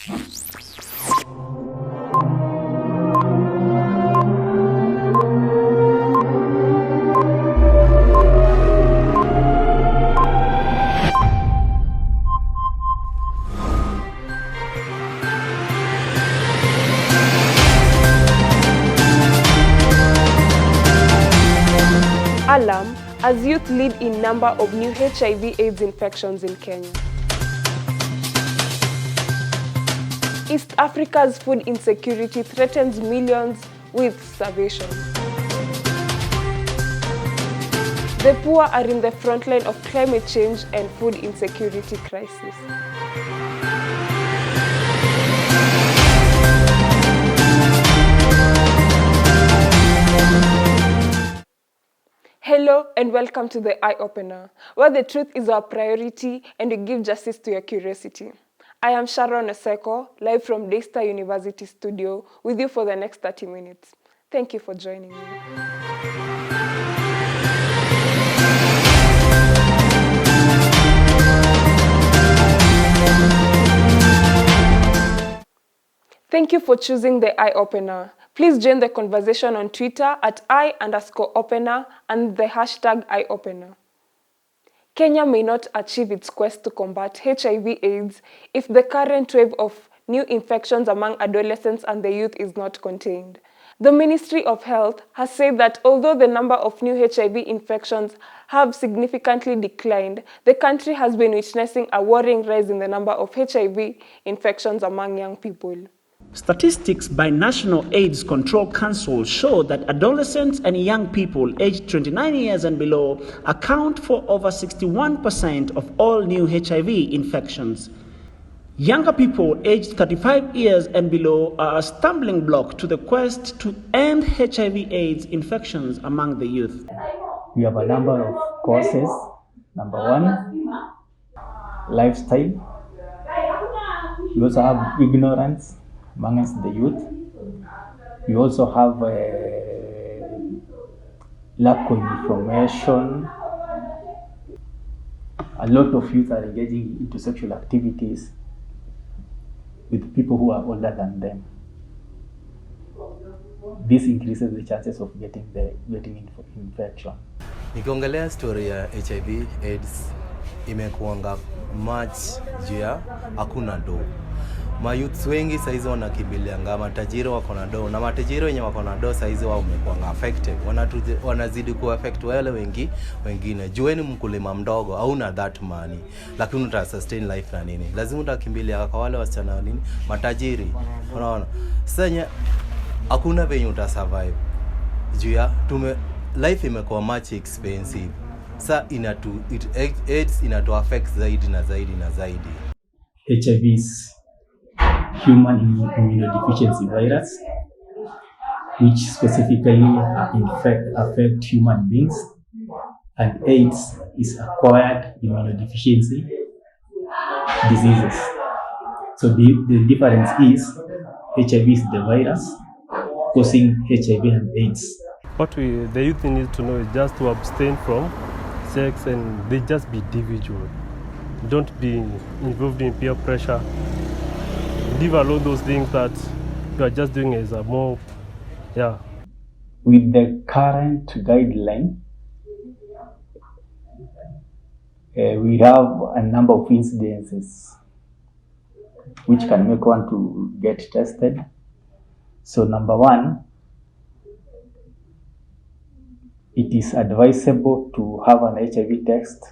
Alarm as youth lead in number of new HIV/AIDS infections in Kenya. East Africa's food insecurity threatens millions with starvation. The poor are in the front line of climate change and food insecurity crisis. Hello and welcome to The Eye Opener, where the truth is our priority and we give justice to your curiosity. I am Sharon Oseko, live from Daystar University Studio, with you for the next 30 minutes. Thank you for joining me. Thank you for choosing The Eye Opener. Please join the conversation on Twitter at @eye_opener and the hashtag #EyeOpener. Kenya may not achieve its quest to combat HIV/AIDS if the current wave of new infections among adolescents and the youth is not contained. The Ministry of Health has said that although the number of new HIV infections have significantly declined, the country has been witnessing a worrying rise in the number of HIV infections among young people. Statistics by National AIDS Control Council show that adolescents and young people aged 29 years and below account for over 61% of all new HIV infections. Younger people aged 35 years and below are a stumbling block to the quest to end HIV/AIDS infections among the youth. We have a number of causes. Number one, lifestyle. We also have ignorance amongst the youth. We also have lack of information. A lot of youth are engaging into sexual activities with people who are older than them. This increases the chances of getting infection. Nikiongelea story ya HIV AIDS imekuanga much juu ya hakuna do. Mayouths wengi saizi wanakimbilianga matajiri wako na do, na matajiri wenye wako na do saizi wao wamekuanga affected. Wanazidi kuaffect wale wengine. Jueni mkulima mdogo hauna that money, lakini uta sustain life na nini? Lazima utakimbilia kwa wale wasichana nini? Matajiri. Unaona? Sasa hakuna venye uta survive. Juu ya life imekuwa much expensive. Sasa AIDS inatu affect zaidi na zaidi. HIV is human immunodeficiency virus, which specifically affect human beings, and AIDS is acquired immunodeficiency diseases. So the difference is HIV is the virus causing HIV and AIDS. What the youth need to know is just to abstain from sex and they just be individual. Don't be involved in peer pressure. Leave alone those things that you are just doing as a mob. With the current guideline, we have a number of incidences which can make one to get tested. So number one, it is advisable to have an HIV test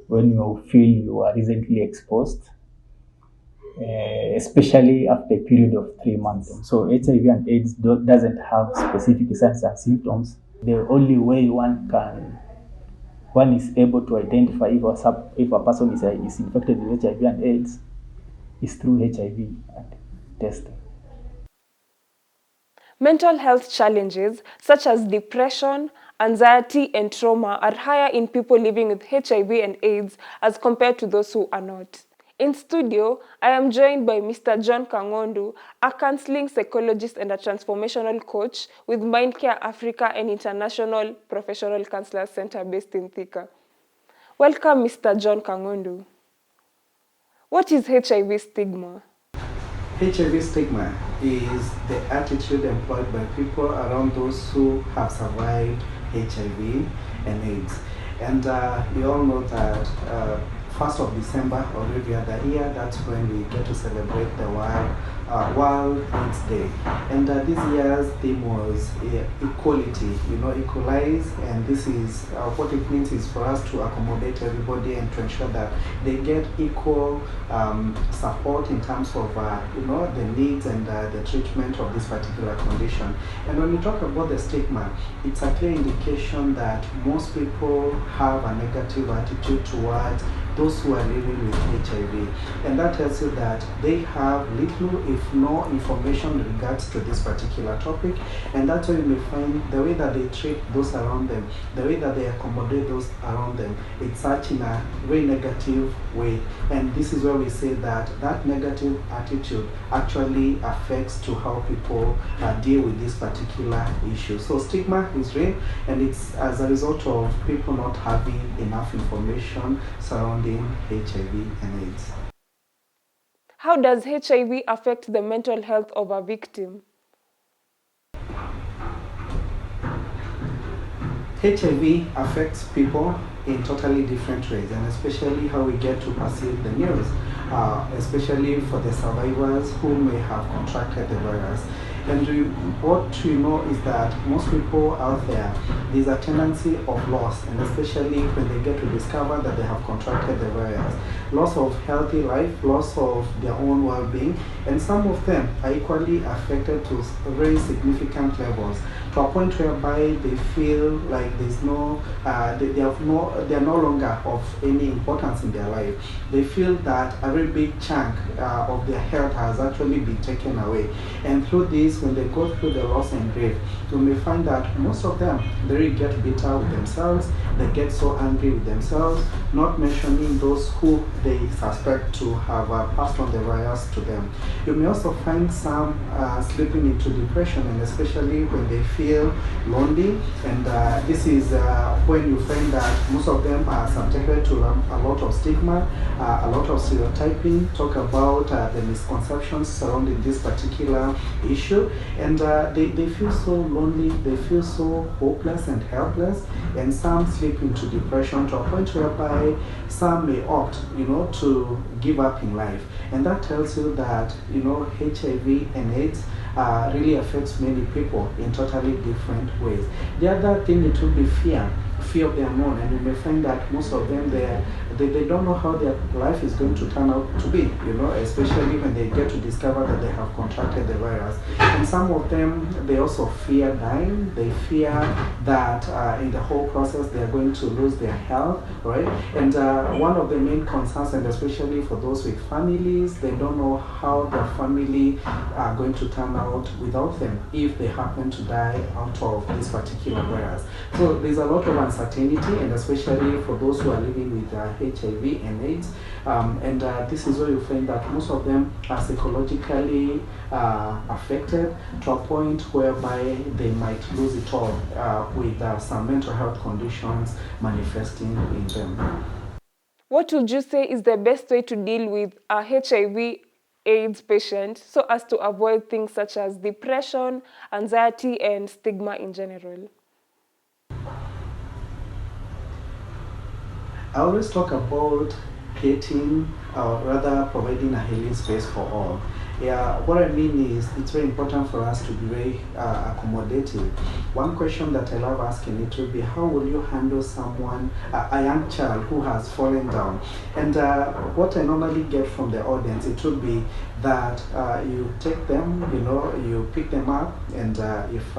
when you feel you are recently exposed, especially after a period of 3 months. So HIV and AIDS doesn't have specific signs and symptoms. The only way one is able to identify if a person is infected with HIV and AIDS is through HIV testing. Mental health challenges such as depression, anxiety, and trauma are higher in people living with HIV and AIDS as compared to those who are not. In studio, I am joined by Mr. John Kangondu, a counseling psychologist and a transformational coach with Mindcare Africa and International Professional Counselor Center based in Thika. Welcome, Mr. John Kangondu. What is HIV stigma? HIV stigma is the attitude employed by people around those who have survived HIV and AIDS. And you all know that 1st of December or every other year, that's when we get to celebrate the World AIDS Day. And this year's theme was equality, equalize. And this is what it means is for us to accommodate everybody and to ensure that they get equal support in terms of the needs and the treatment of this particular condition. And when we talk about the stigma, it's a clear indication that most people have a negative attitude towards those who are living with HIV. And that tells you that they have little, if no, information in regards to this particular topic. And that's why you may find the way that they treat those around them, the way that they accommodate those around them, it's such in a very negative way. And this is where we say that that negative attitude actually affects to how people deal with this particular issue. So stigma is real, and it's as a result of people not having enough information surrounding HIV and AIDS. How does HIV affect the mental health of a victim? HIV affects people in totally different ways, and especially how we get to perceive the news, especially for the survivors who may have contracted the virus. And what we know is that most people out there, there's a tendency of loss, and especially when they get to discover that they have contracted the virus. Loss of healthy life, loss of their own well-being, and some of them are equally affected to very significant levels, to a point whereby they feel like there's no, they are no longer of any importance in their life. They feel that a very big chunk of their health has actually been taken away. And through this, when they go through the loss and grief, you may find that most of them, they really get bitter with themselves, they get so angry with themselves, not mentioning those who they suspect to have passed on the virus to them. You may also find some slipping into depression, and especially when they feel lonely, and this is when you find that most of them are subjected to a lot of stigma, a lot of stereotyping, talk about the misconceptions surrounding this particular issue, and they feel so lonely, they feel so hopeless and helpless, and some slip into depression to a point whereby some may opt, to give up in life. And that tells you that, HIV and AIDS really affects many people in totally different ways. The other thing, it will be fear of the unknown, and you may find that most of them, they don't know how their life is going to turn out to be, especially when they get to discover that they have contracted the virus. And some of them, they also fear dying. They fear that in the whole process they are going to lose their health, right? And one of the main concerns, and especially for those with families, they don't know how their family are going to turn out without them if they happen to die out of this particular virus. So there's a lot of uncertainty, and especially for those who are living with HIV and AIDS. And this is where you find that most of them are psychologically affected to a point whereby they might lose it all with some mental health conditions manifesting in them. What would you say is the best way to deal with a HIV AIDS patient so as to avoid things such as depression, anxiety, and stigma in general? I always talk about creating, or rather providing a healing space for all. Yeah, what I mean is it's very important for us to be very accommodative. One question that I love asking, it will be, how will you handle someone, a young child who has fallen down? And what I normally get from the audience, it will be that you take them, you pick them up, and if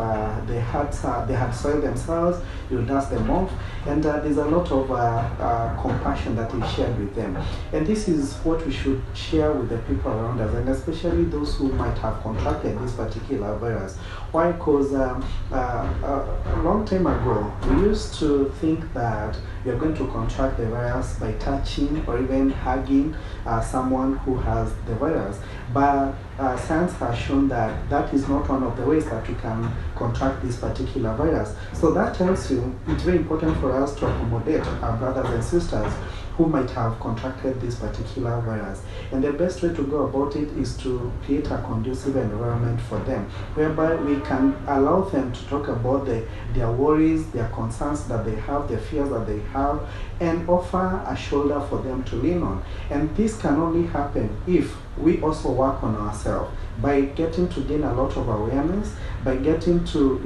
they had soiled themselves, you dust them off, and there's a lot of compassion that is shared with them. And this is what we should share with the people around us, and especially those who might have contracted this particular virus. Why? Because a long time ago, we used to think that you're going to contract the virus by touching or even hugging someone who has the virus. But science has shown that that is not one of the ways that you can contract this particular virus. So that tells you it's very important for us to accommodate our brothers and sisters who might have contracted this particular virus. And the best way to go about it is to create a conducive environment for them, whereby we can allow them to talk about their worries, their concerns that they have, the fears that they have, and offer a shoulder for them to lean on. And this can only happen if we also work on ourselves, by getting to gain a lot of awareness, by getting to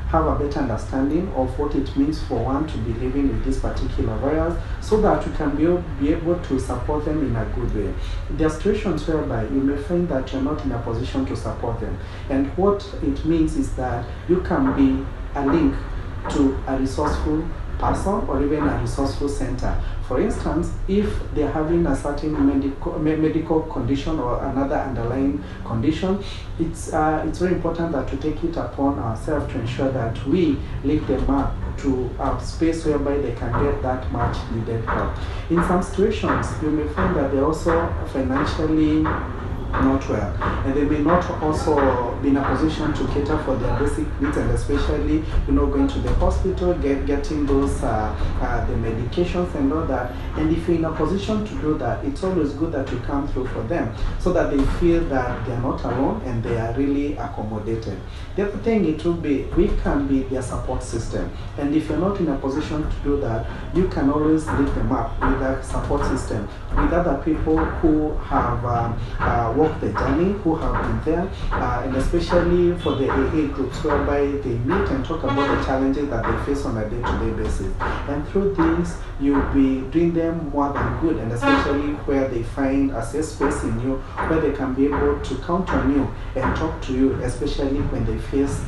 have a better understanding of what it means for one to be living with this particular virus, so that we can be able to support them in a good way. There are situations whereby you may find that you're not in a position to support them, and what it means is that you can be a link to a resourceful person or even a resourceful center. For instance, if they're having a certain medical condition or another underlying condition, it's very important that we take it upon ourselves to ensure that we link them up to a space whereby they can get that much needed help. In some situations, you may find that they're also financially not well, and they may not also be in a position to cater for their basic needs, and especially going to the hospital, getting those the medications and all that. And if you're in a position to do that, it's always good that you come through for them, so that they feel that they are not alone and they are really accommodated. The other thing, it will be, we can be their support system, and if you're not in a position to do that, you can always link them up with a support system, with other people who have walked the journey, who have been there, and especially for the AA groups, whereby they meet and talk about the challenges that they face on a day-to-day basis. And through this, you'll be doing them more than good, and especially where they find a safe space in you, where they can be able to count on you and talk to you, especially when they face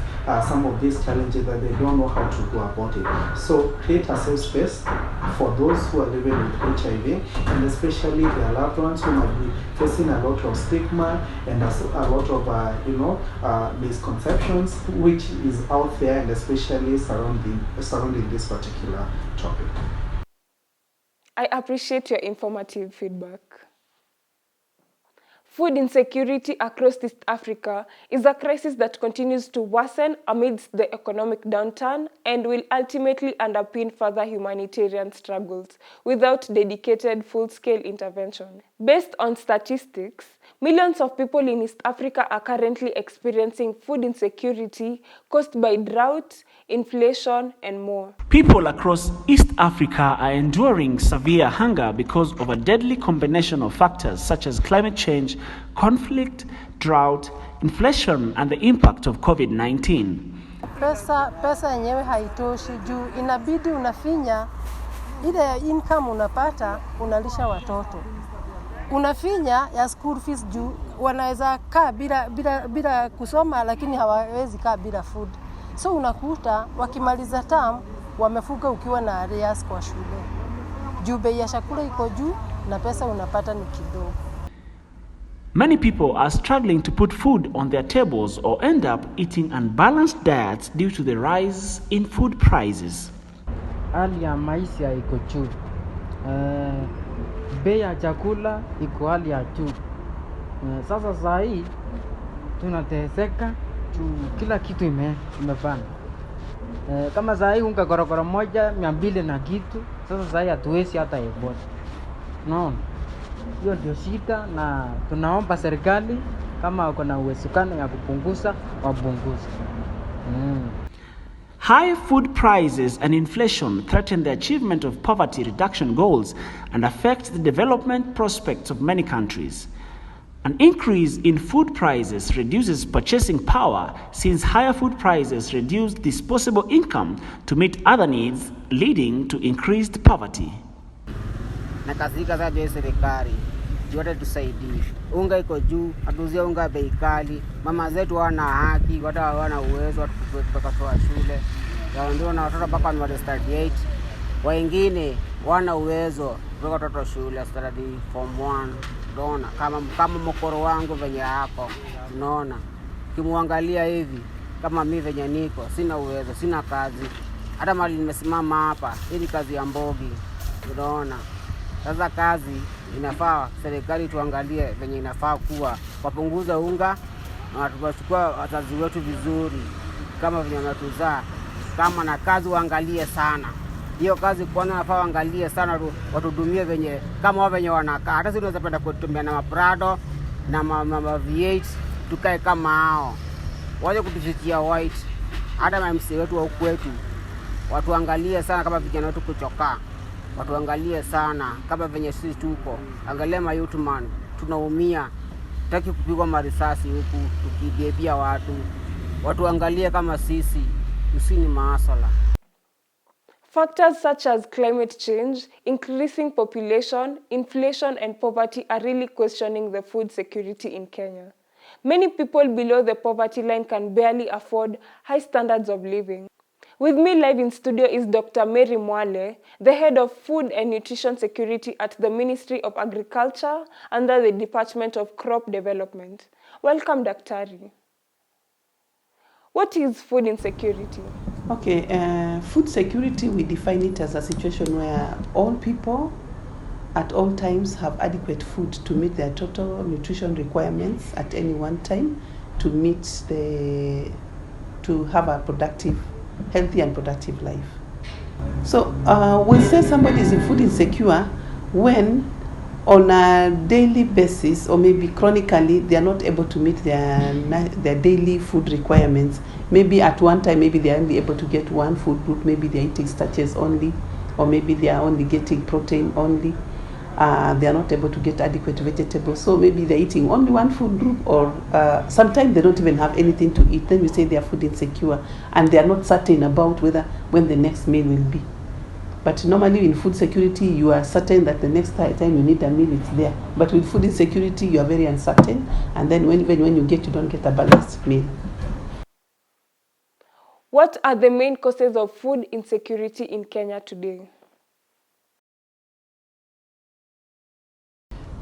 some of these challenges that they don't know how to go about it. So create a safe space for those who are living with HIV, and especially their loved ones who might be facing a lot of stigma and a lot of misconceptions which is out there, and especially surrounding this particular topic. I appreciate your informative feedback. Food insecurity across East Africa is a crisis that continues to worsen amidst the economic downturn and will ultimately underpin further humanitarian struggles without dedicated full-scale intervention. Based on statistics, millions of people in East Africa are currently experiencing food insecurity caused by drought, inflation, and more. People across East Africa are enduring severe hunger because of a deadly combination of factors such as climate change, conflict, drought, inflation, and the impact of COVID-19. Pesa yenyewe haitoshi juu inabidi unafinya ile income unapata unalisha watoto. Unafinya ya school fees juu wanaweza kaa bila kusoma, lakini hawawezi kaa bila food. So unakuta wakimaliza term wamefuga ukiwa na arrears kwa shule. Juu bei ya chakula iko juu na pesa unapata ni kidogo. Many people are struggling to put food on their tables or end up eating unbalanced diets due to the rise in food prices. Hali ya maisha iko juu. Bei ya chakula iko hali ya juu. Sasa saa hii tunateseka kila kitu imepanda. Kama saa hii unga gorogoro moja 200 na kitu, sasa saa hii hatuwezi hata ebona. Unaona? Hiyo ndio shida, na tunaomba serikali kama kuna uwezekano ya kupunguza wapunguze. High food prices and inflation threaten the achievement of poverty reduction goals and affect the development prospects of many countries. An increase in food prices reduces purchasing power, since higher food prices reduce disposable income to meet other needs, leading to increased poverty. Na kasika za serikali yote tusaidie. Unga iko juu, hatuzie unga bei kali. Mama zetu wana haki, watu hawana uwezo kupeleka shule. Ndio na watoto mpaka ni start 8. Wengine wana uwezo kupeleka watoto shule start form 1. Unaona kama mkoro wangu venye hapo. Unaona kimwangalia hivi kama mimi venye niko sina uwezo, sina kazi. Hata mali nimesimama hapa, hii kazi ya mbogi. Unaona sasa kazi inafaa serikali tuangalie venye inafaa kuwa wapunguza unga na tuwachukua wazazi wetu vizuri kama venye wanatuzaa, kama na kazi waangalie sana Hiyo kazi kwanza nafaa waangalie sana, watudumie venye kama wao venye wanakaa. Hata sisi tunaweza penda kutumia na maprado na ma V8 tukae kama hao. Waje kutufikia white. Hata MC wetu wa kwetu watuangalie sana kama vijana wetu kuchoka. Watuangalie sana kama venye sisi tuko. Angalia ma youth man, tunaumia. Taki kupigwa marisasi huku tukibebia watu. Watuangalie kama sisi, usini maasala. Factors such as climate change, increasing population, inflation, and poverty are really questioning the food security in Kenya. Many people below the poverty line can barely afford high standards of living. With me live in studio is Dr. Mary Mwale, the head of Food and Nutrition Security at the Ministry of Agriculture under the Department of Crop Development. Welcome, Daktari. What is food insecurity? Okay, food security, we define it as a situation where all people at all times have adequate food to meet their total nutrition requirements at any one time, to have a productive, healthy and productive life. So we'll say somebody is food insecure when on a daily basis or maybe chronically they are not able to meet their daily food requirements. Maybe at one time maybe they are only able to get one food group, maybe they are eating starches only, or maybe they are only getting protein only. They are not able to get adequate vegetables, so maybe they're eating only one food group, or sometimes they don't even have anything to eat. Then we say they are food insecure and they are not certain about when the next meal will be. But normally in food security, you are certain that the next time you need a meal, it's there. But with food insecurity, you are very uncertain, and then when you don't get a balanced meal. What are the main causes of food insecurity in Kenya today?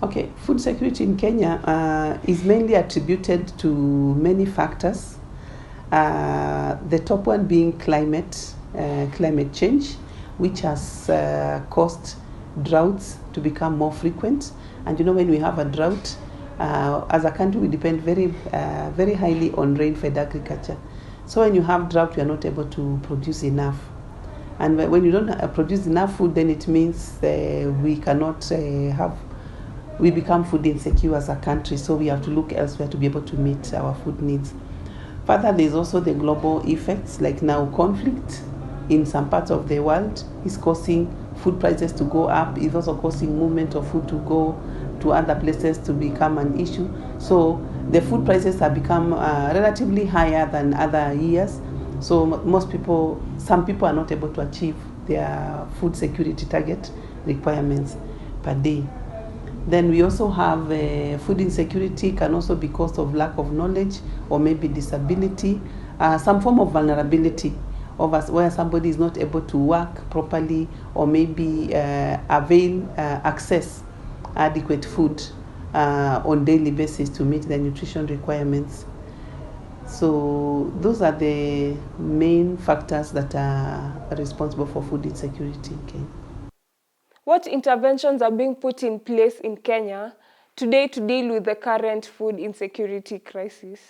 Okay, food security in Kenya is mainly attributed to many factors. The top one being climate change, which has caused droughts to become more frequent. And you know, when we have a drought, as a country, we depend very highly on rain-fed agriculture. So when you have drought, you are not able to produce enough. And when you don't produce enough food, then it means we become food insecure as a country. So we have to look elsewhere to be able to meet our food needs. Further, there's also the global effects, like now conflict in some parts of the world is causing food prices to go up. It's also causing movement of food to go to other places to become an issue. So the food prices have become relatively higher than other years. So some people are not able to achieve their food security target requirements per day. Then we also have food insecurity can also be caused of lack of knowledge or maybe disability, some form of vulnerability where somebody is not able to work properly or maybe access adequate food on daily basis to meet their nutrition requirements. So those are the main factors that are responsible for food insecurity in Kenya. What interventions are being put in place in Kenya today to deal with the current food insecurity crisis?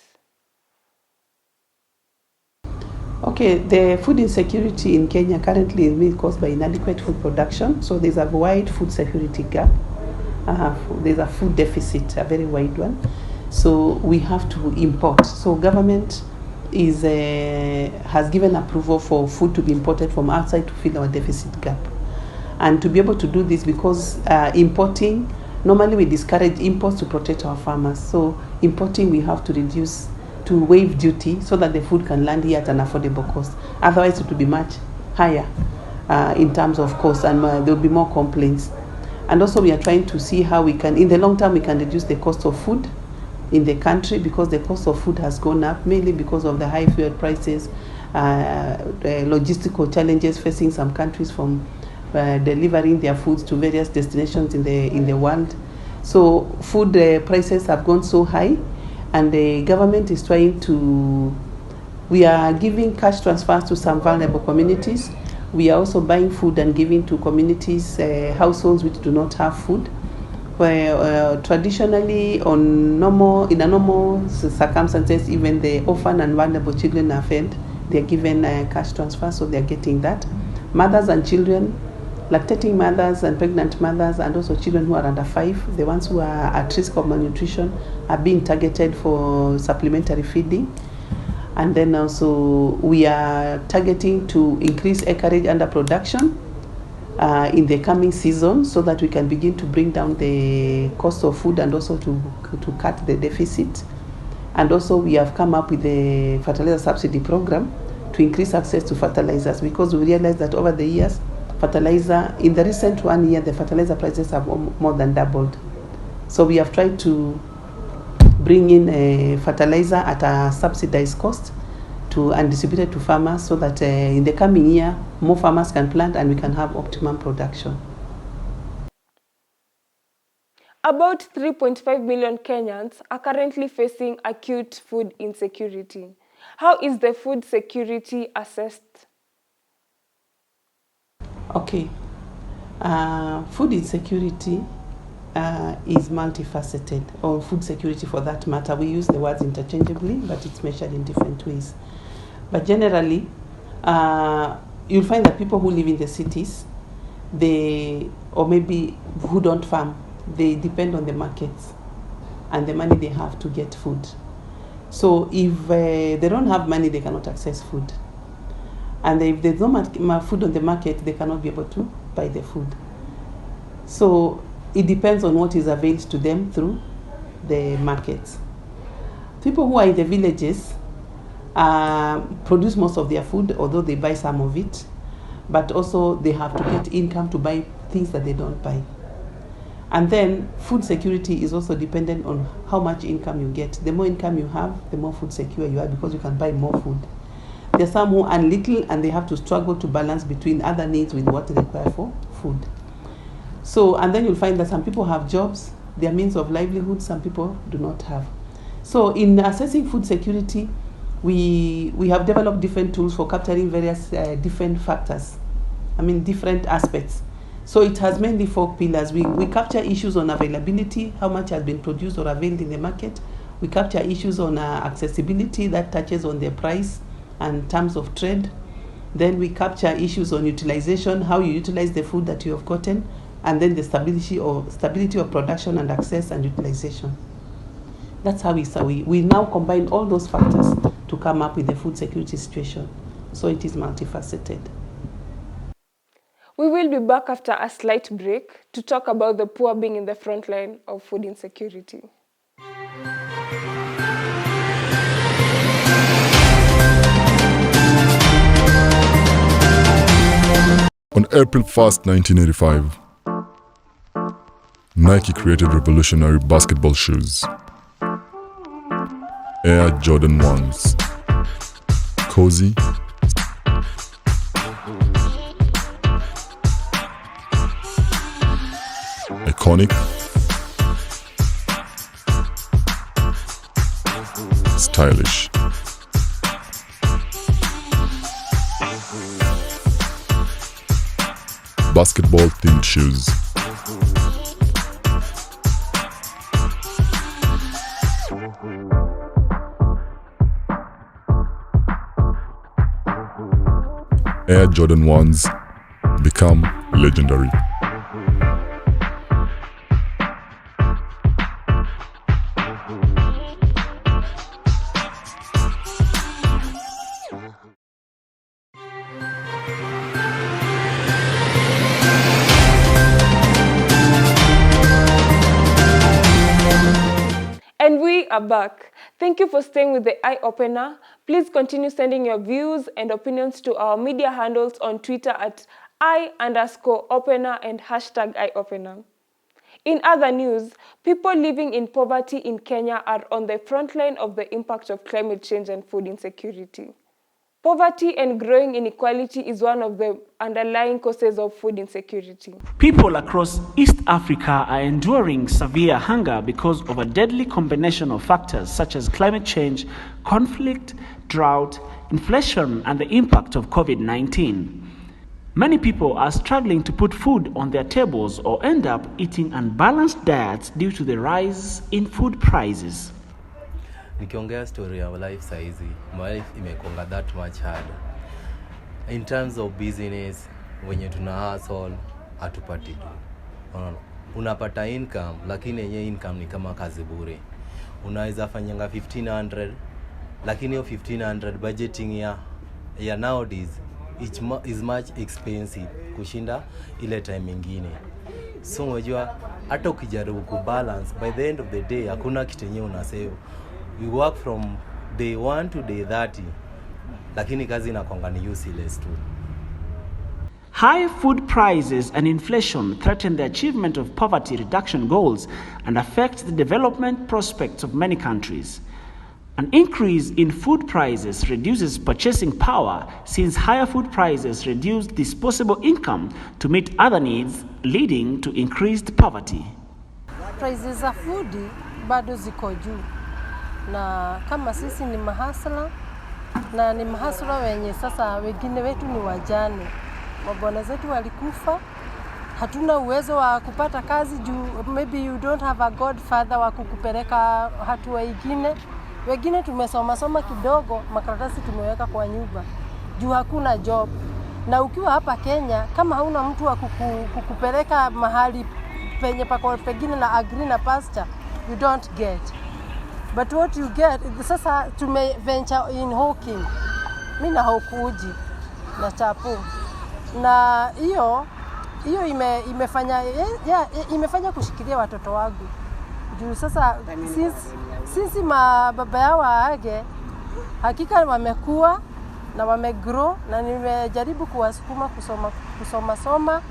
Okay, the food insecurity in Kenya currently is being caused by inadequate food production. So there's a wide food security gap. There's a food deficit, a very wide one. So we have to import. So government has given approval for food to be imported from outside to fill our deficit gap. And to be able to do this, because importing, normally we discourage imports to protect our farmers. So importing, we have to reduce, to waive duty so that the food can land here at an affordable cost. Otherwise, it will be much higher in terms of cost, and there will be more complaints. And also, we are trying to see how we can, in the long term, we can reduce the cost of food in the country, because the cost of food has gone up, mainly because of the high fuel prices, the logistical challenges facing some countries from delivering their foods to various destinations in the world. So food prices have gone so high, and the government is trying to, we are giving cash transfers to some vulnerable communities. We are also buying food and giving to communities, households which do not have food. Where traditionally, in normal circumstances, even the orphan and vulnerable children are fed. They are given cash transfers, so they are getting that. Mothers and children, lactating mothers and pregnant mothers, and also children who are under 5, the ones who are at risk of malnutrition, are being targeted for supplementary feeding. And then also we are targeting to increase acreage under production in the coming season, so that we can begin to bring down the cost of food and also to cut the deficit. And also we have come up with the fertilizer subsidy program to increase access to fertilizers, because we realize that over the years, fertilizer, in the recent 1 year, the fertilizer prices have more than doubled. So we have tried to bring in a fertilizer at a subsidized cost and distribute it to farmers, so that in the coming year, more farmers can plant and we can have optimum production. About 3.5 million Kenyans are currently facing acute food insecurity. How is the food security assessed? Okay. Food insecurity is multifaceted, or food security for that matter. We use the words interchangeably, but it's measured in different ways. But generally, you'll find that people who live in the cities, or maybe who don't farm, they depend on the markets and the money they have to get food. So if they don't have money, they cannot access food. And if there's no food on the market, they cannot be able to buy the food. So it depends on what is available to them through the markets. People who are in the villages produce most of their food, although they buy some of it, but also they have to get income to buy things that they don't buy. And then food security is also dependent on how much income you get. The more income you have, the more food secure you are, because you can buy more food. There are some who earn little and they have to struggle to balance between other needs with what they require for food. So, and then you'll find that some people have jobs, their means of livelihood, some people do not have. So in assessing food security, we have developed different tools for capturing various different factors, different aspects. So it has mainly 4 pillars. We capture issues on availability, how much has been produced or availed in the market. We capture issues on accessibility, that touches on the price and terms of trade. Then we capture issues on utilization, how you utilize the food that you have gotten, and then the stability of production and access and utilization. That's how we now combine all those factors to come up with the food security situation. So it is multifaceted. We will be back after a slight break to talk about the poor being in the front line of food insecurity. On April 1st, 1985, Nike created revolutionary basketball shoes. Air Jordan 1s. Cozy, iconic, stylish. Basketball themed shoes. Air Jordan 1s become legendary. And we are back. Thank you for staying with the Eye Opener. Please continue sending your views and opinions to our media handles on Twitter at @i_opener and #IOpener. In other news, people living in poverty in Kenya are on the front line of the impact of climate change and food insecurity. Poverty and growing inequality is one of the underlying causes of food insecurity. People across East Africa are enduring severe hunger because of a deadly combination of factors such as climate change, conflict, drought, inflation, and the impact of COVID-19. Many people are struggling to put food on their tables or end up eating unbalanced diets due to the rise in food prices. Nikiongea story ya life saizi, my life imekonga that much hard. In terms of business, wenye tuna hustle hatupati do. Unaona, unapata income lakini yenye income ni kama kazi bure. Unaweza fanyanga 1500 lakini hiyo 1500 budgeting ya nowadays is much expensive kushinda ile time nyingine. So unajua hata ukijaribu kubalance, by the end of the day hakuna kitu yenyewe unasave. You work from day 1 to day 30, lakini kazi inakuanga ni useless tu. High food prices and inflation threaten the achievement of poverty reduction goals and affect the development prospects of many countries. An increase in food prices reduces purchasing power, since higher food prices reduce disposable income to meet other needs, leading to increased poverty. Prices za food bado ziko juu, na kama sisi ni mahasla na ni mahasla wenye sasa wengine wetu ni wajane, mabwana zetu walikufa, hatuna uwezo wa kupata kazi juu maybe you don't have a godfather wa kukupeleka hatua ingine. Wengine tumesoma kidogo, makaratasi tumeweka kwa nyumba juu hakuna job. Na ukiwa hapa Kenya, kama hauna mtu wa kukupeleka mahali penye pako pengine na agree na pasture, you don't get. But what you get, sasa venture in hawking. Mimi na hawkuji na chapo. Na hiyo imefanya kushikilia watoto wangu. Juu sasa sisi mababa yao waage hakika wamekuwa na wamegrow, na nimejaribu kuwasukuma kusoma,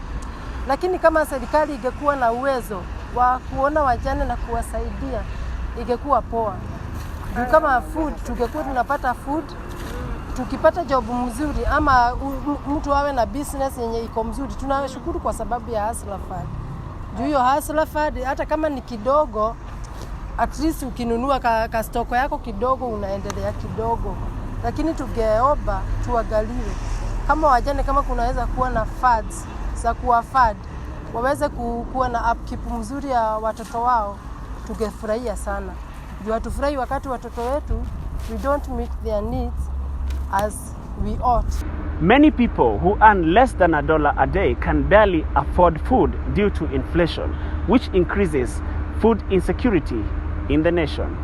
lakini kama serikali ingekuwa na uwezo wa kuona wajane na kuwasaidia ingekuwa poa. Kama food tungekuwa tunapata food, tukipata job mzuri ama mtu awe na business yenye iko mzuri, tunashukuru kwa sababu ya hustler fund. Juu hiyo hustler fund hata kama ni kidogo, at least ukinunua ka stoko yako kidogo unaendelea kidogo. Lakini tungeomba tuangaliwe kama wajane, kama kunaweza kuwa na funds za kuwafund, waweze kuwa na upkeep mzuri ya watoto wao, tungefurahia sana. Juu hatufurahi wakati watoto wetu we don't meet their needs as we ought. Many people who earn less than $1 a day can barely afford food due to inflation, which increases food insecurity in the nation.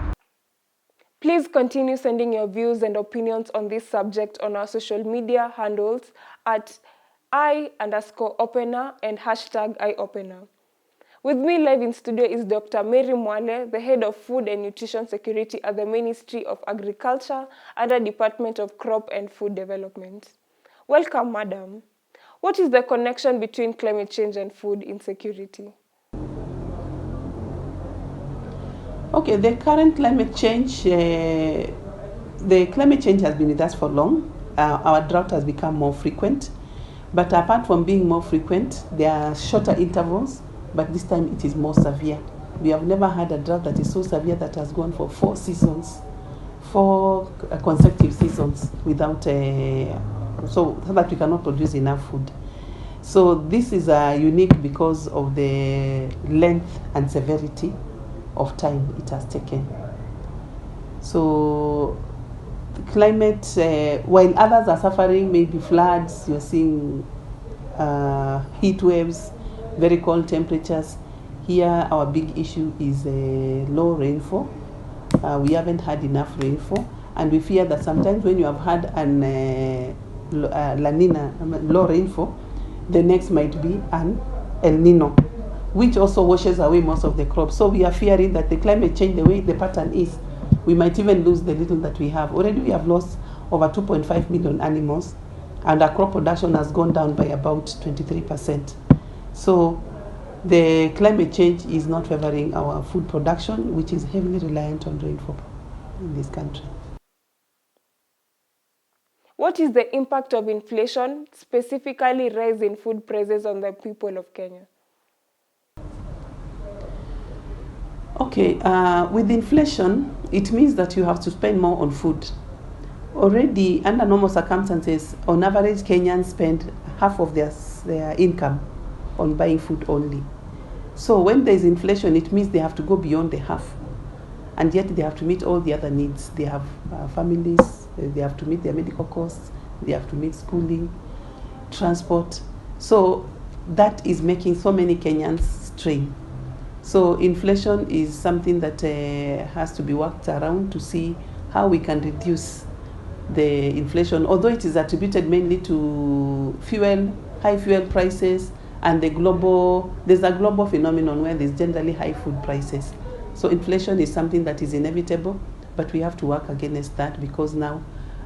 Please continue sending your views and opinions on this subject on our social media handles at @i_opener and #iopener. With me live in studio is Dr. Mary Mwale, the Head of Food and Nutrition Security at the Ministry of Agriculture under Department of Crop and Food Development. Welcome, madam. What is the connection between climate change and food insecurity? Okay, the current climate change, the climate change has been with us for long. Our drought has become more frequent, but apart from being more frequent, there are shorter intervals, but this time it is more severe. We have never had a drought that is so severe that has gone for 4 seasons, 4 consecutive seasons without, so that we cannot produce enough food. So this is unique because of the length and severity of time it has taken. So the climate, while others are suffering, maybe floods, you're seeing heat waves, very cold temperatures. Here our big issue is low rainfall. We haven't had enough rainfall, and we fear that sometimes when you have had an La Nina, low rainfall, the next might be an El Nino, which also washes away most of the crops. So we are fearing that the climate change, the way the pattern is, we might even lose the little that we have. Already we have lost over 2.5 million animals, and our crop production has gone down by about 23%. So the climate change is not favoring our food production, which is heavily reliant on rainfall in this country. What is the impact of inflation, specifically rise in food prices, on the people of Kenya? Okay, with inflation, it means that you have to spend more on food. Already, under normal circumstances, on average, Kenyans spend half of their income on buying food only. So when there is inflation, it means they have to go beyond the half. And yet they have to meet all the other needs. They have families, they have to meet their medical costs, they have to meet schooling, transport. So that is making so many Kenyans strain. So inflation is something that has to be worked around to see how we can reduce the inflation, although it is attributed mainly to fuel, high fuel prices, and there's a global phenomenon where there's generally high food prices. So inflation is something that is inevitable, but we have to work against that because now,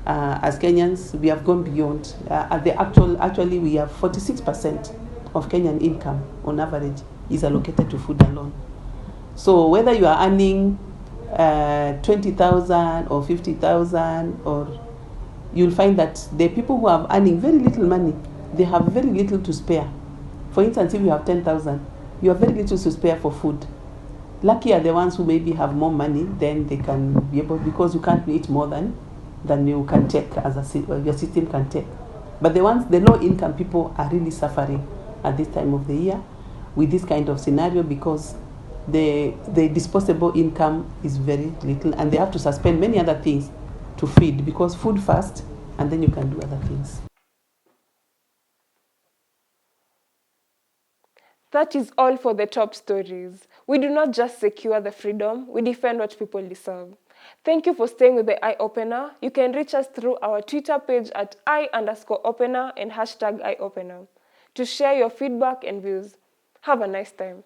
as Kenyans, we have gone beyond. Actually, we have 46% of Kenyan income on average is allocated to food alone. So whether you are earning 20,000 or 50,000, or you'll find that the people who are earning very little money, they have very little to spare. For instance, if you have 10,000, you have very little to spare for food. Lucky are the ones who maybe have more money, then they can be able, because you can't eat more than you can take your system can take. But the low income people are really suffering at this time of the year with this kind of scenario because the disposable income is very little and they have to suspend many other things to feed, because food first and then you can do other things. That is all for the top stories. We do not just secure the freedom, we defend what people deserve. Thank you for staying with the Eye Opener. You can reach us through our Twitter page at @i_opener and #IEyeOpener to share your feedback and views. Have a nice time.